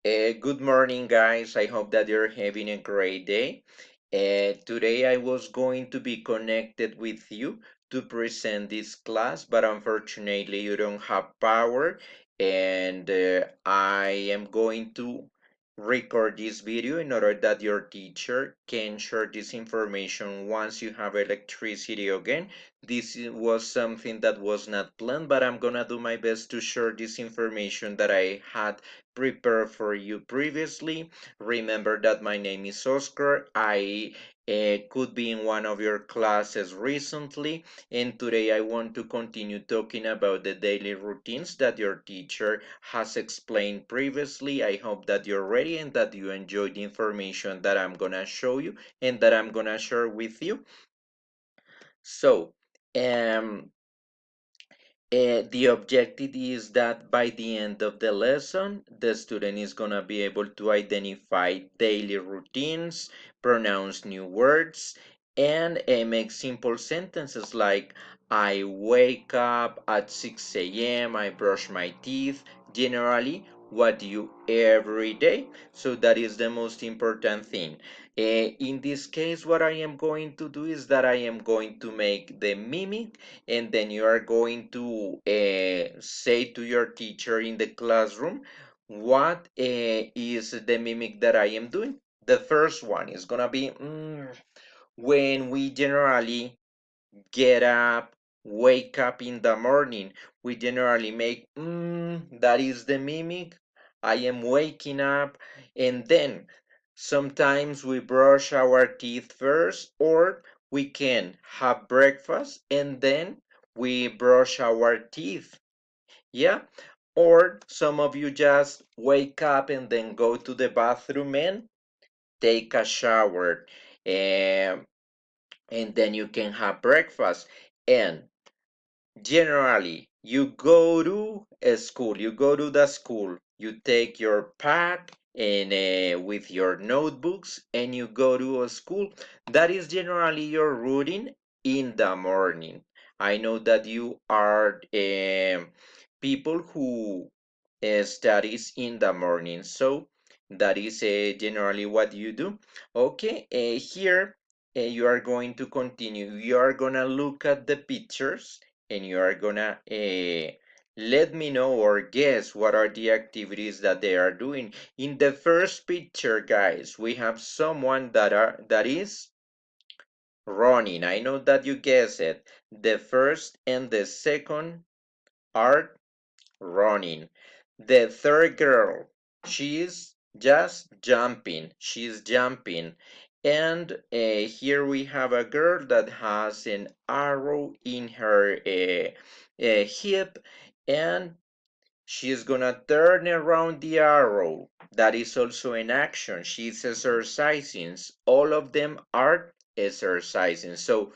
Good morning, guys. I hope that you're having a great day. Today I was going to be connected with you to present this class, but unfortunately you don't have power, and I am going to record this video in order that your teacher can share this information once you have electricity again. This was something that was not planned, but I'm gonna do my best to share this information that I had prepared for you previously. Remember that my name is Oscar. I could be in one of your classes recently, and today I want to continue talking about the daily routines that your teacher has explained previously. I hope that you're ready and that you enjoy the information that I'm gonna show you and that I'm gonna share with you. So, um, the objective is that by the end of the lesson, the student is going to be able to identify daily routines, pronounce new words, and make simple sentences like I wake up at 6 a.m., I brush my teeth, generally what you every day. So that is the most important thing. In this case, what I am going to do is that I am going to make the mimic, and then you are going to say to your teacher in the classroom what is the mimic that I am doing. The first one is gonna be when we generally get up, wake up in the morning. We generally make that is the mimic. I am waking up, and then sometimes we brush our teeth first, or we can have breakfast and then we brush our teeth. Yeah. Or some of you just wake up and then go to the bathroom and take a shower. Um, and then you can have breakfast. And generally, you go to a school, you go to the school, you take your pad and with your notebooks and you go to a school. That is generally your routine in the morning. I know that you are people who studies in the morning, so that is generally what you do. Okay, here you are going to continue. You are gonna look at the pictures and you are gonna let me know or guess what are the activities that they are doing. In the first picture, guys, we have someone that is running. I know that you guess it. The first and the second are running. The third girl, she's just jumping. She's jumping. And here we have a girl that has an arrow in her hip, and she's gonna turn around the arrow. That is also an action. She's exercising. All of them are exercising. So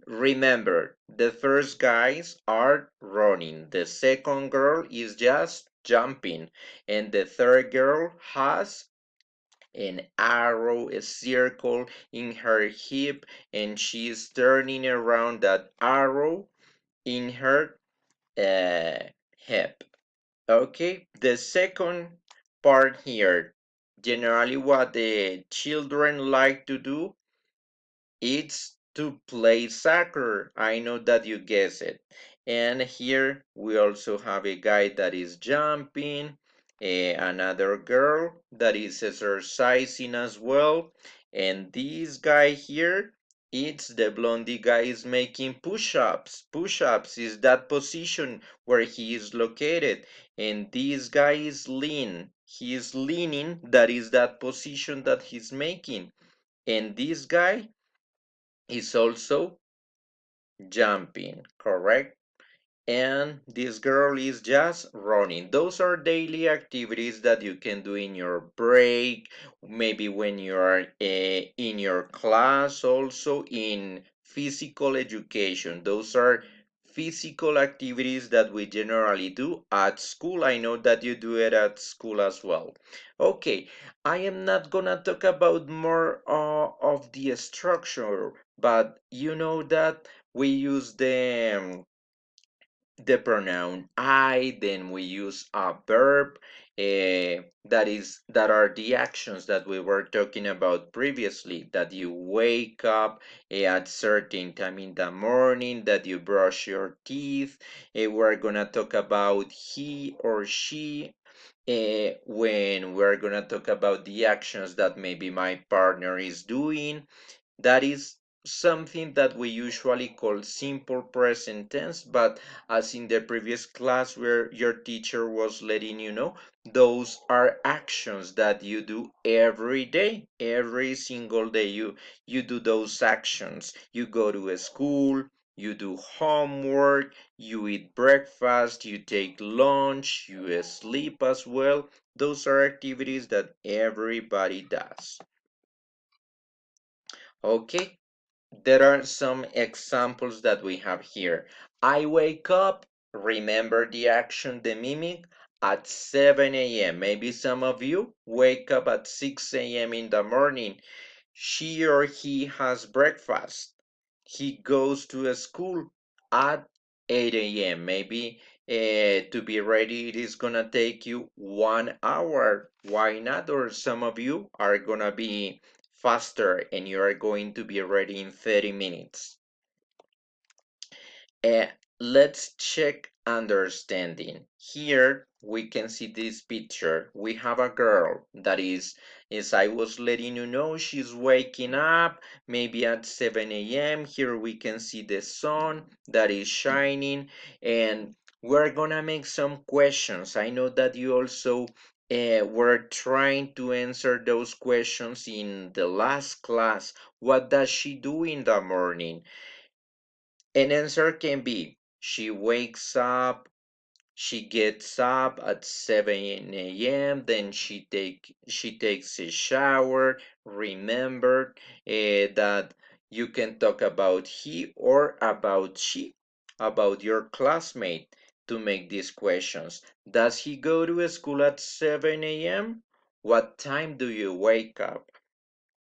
remember, the first guys are running, the second girl is just jumping, and the third girl has an arrow, a circle in her hip, and she's turning around that arrow in her uh, hip. Okay, the second part here, generally what the children like to do, it's to play soccer. I know that you guess it. And here we also have a guy that is jumping, another girl that is exercising as well. And this guy here, it's the blondie guy is making push-ups. Push-ups is that position where he is located. And this guy is lean. He is leaning. That is that position that he's making. And this guy is also jumping, correct? And this girl is just running. Those are daily activities that you can do in your break, maybe when you are in your class, also in physical education. Those are physical activities that we generally do at school. I know that you do it at school as well. Okay, I am not gonna talk about more of the structure, but you know that we use the pronoun I, then we use a verb, that are the actions that we were talking about previously, that you wake up at certain time in the morning, that you brush your teeth. We're gonna talk about he or she when we're gonna talk about the actions that maybe my partner is doing. That is something that we usually call simple present tense, but as in the previous class where your teacher was letting you know, those are actions that you do every day, every single day. You do those actions. You go to a school, you do homework, you eat breakfast, you take lunch, you sleep as well. Those are activities that everybody does. Okay, there are some examples that we have here. I wake up, remember the action, the mimic, at 7 a.m. Maybe some of you wake up at 6 a.m. in the morning. She or he has breakfast. He goes to a school at 8 a.m. Maybe to be ready, it is gonna take you 1 hour. Why not? Or some of you are gonna be faster and you are going to be ready in 30 minutes. Uh, let's check understanding. Here we can see this picture. We have a girl that is, as I was letting you know, she's waking up maybe at 7 a.m. Here we can see the sun that is shining, and we're gonna make some questions. I know that you also were trying to answer those questions in the last class. What does she do in the morning? An answer can be she wakes up, she gets up at 7 a.m., then she takes a shower. Remember that you can talk about he or about she, about your classmate to make these questions. Does he go to school at 7 a.m.? What time do you wake up?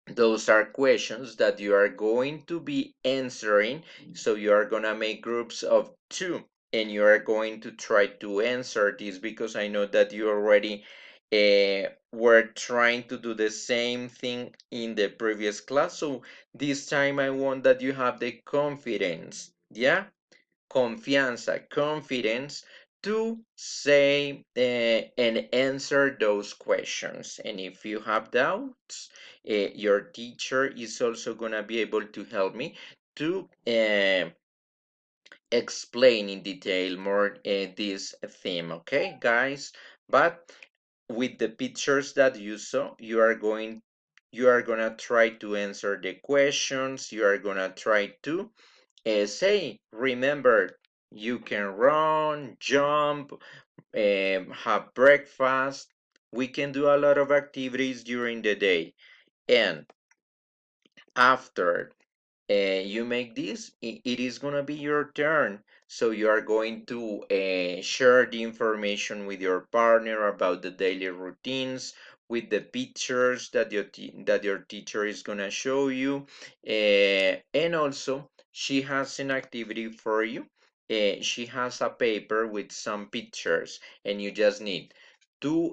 Those are questions that you are going to be answering. So you are going to make groups of two and you are going to try to answer this, because I know that you already were trying to do the same thing in the previous class. So this time I want that you have the confidence, yeah, confianza, confidence to say and answer those questions. And if you have doubts, your teacher is also going to be able to help me to explain in detail more this theme, okay, guys? But with the pictures that you saw, you are gonna try to answer the questions. You are gonna try to say, remember, you can run, jump, have breakfast. We can do a lot of activities during the day. And after you make this, it is going to be your turn. So you are going to share the information with your partner about the daily routines, with the pictures that that your teacher is going to show you. And also, she has an activity for you. She has a paper with some pictures, and you just need to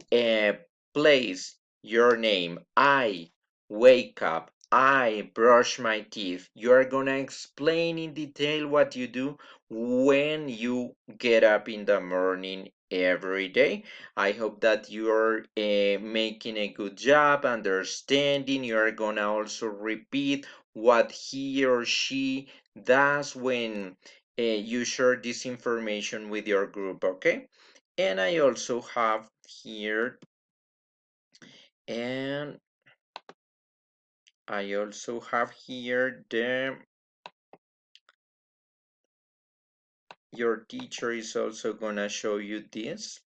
place your name. I wake up. I brush my teeth. You're gonna explain in detail what you do when you get up in the morning every day. I hope that you're making a good job understanding. You're gonna also repeat what he or she does when you share this information with your group, okay? And I also have here, and I also have here your teacher is also gonna show you this.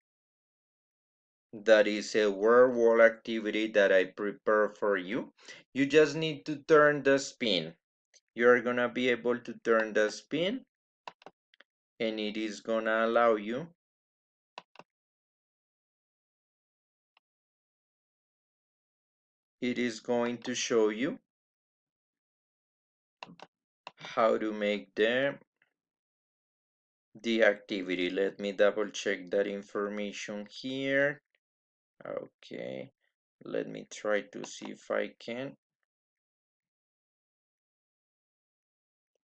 That is a word wall activity that I prepare for you. You just need to turn the spin. You're gonna be able to turn the spin, and it is gonna allow you, it is going to show you how to make the activity. Let me double check that information here. Okay, let me try to see if I can.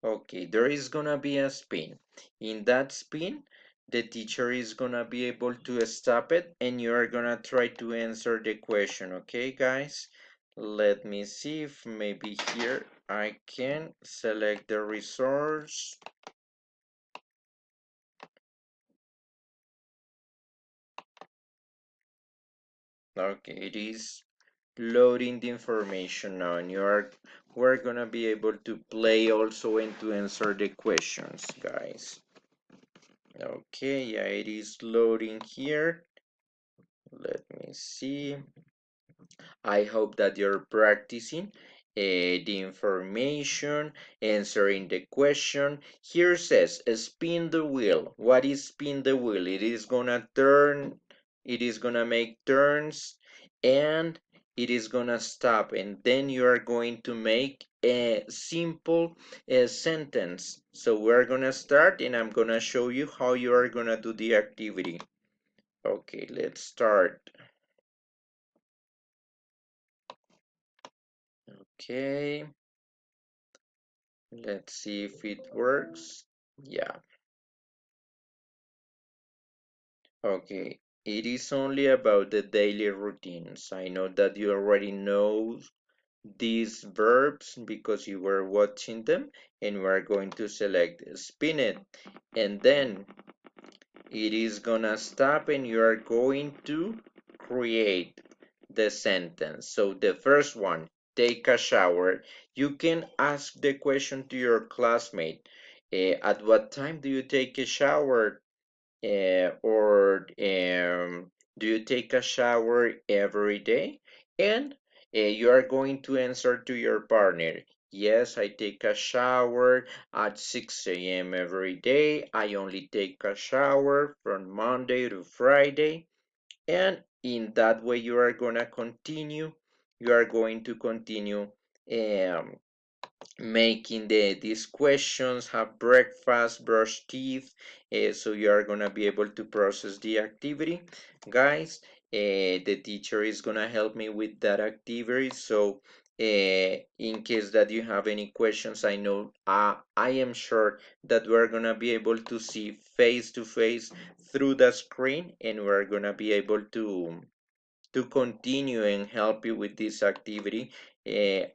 Okay, there is gonna be a spin. In that spin, the teacher is gonna be able to stop it and you are gonna try to answer the question, okay, guys? Let me see if maybe here I can select the resource. Okay, it is loading the information now and we're gonna be able to play also and to answer the questions, guys. Okay, yeah, it is loading here. Let me see. I hope that you're practicing the information, answering the question. Here says, spin the wheel. What is spin the wheel? It is gonna turn, it is gonna make turns, and it is gonna stop. And then you are going to make a simple sentence. So we're gonna start, and I'm gonna show you how you are gonna do the activity. Okay, let's start. Okay. Let's see if it works. Yeah. Okay. It is only about the daily routines. I know that you already know these verbs because you were watching them, and we are going to select spin it. And then it is gonna stop and you are going to create the sentence. So the first one, take a shower. You can ask the question to your classmate. At what time do you take a shower? Or do you take a shower every day? And you are going to answer to your partner. Yes, I take a shower at 6 a.m. every day. I only take a shower from Monday to Friday. And in that way, you are going to continue. You are going to continue um, making these questions, have breakfast, brush teeth, so you are gonna be able to process the activity, guys. The teacher is gonna help me with that activity. So in case that you have any questions, I know I am sure that we're gonna be able to see face to face through the screen, and we're gonna be able to continue and help you with this activity.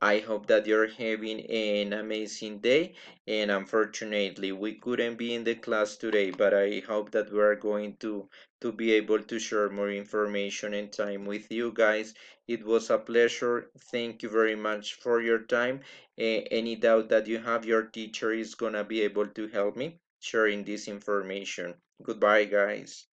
I hope that you're having an amazing day. And unfortunately, we couldn't be in the class today, but I hope that we are going to be able to share more information and time with you guys. It was a pleasure. Thank you very much for your time. Any doubt that you have, your teacher is gonna be able to help me sharing this information. Goodbye, guys.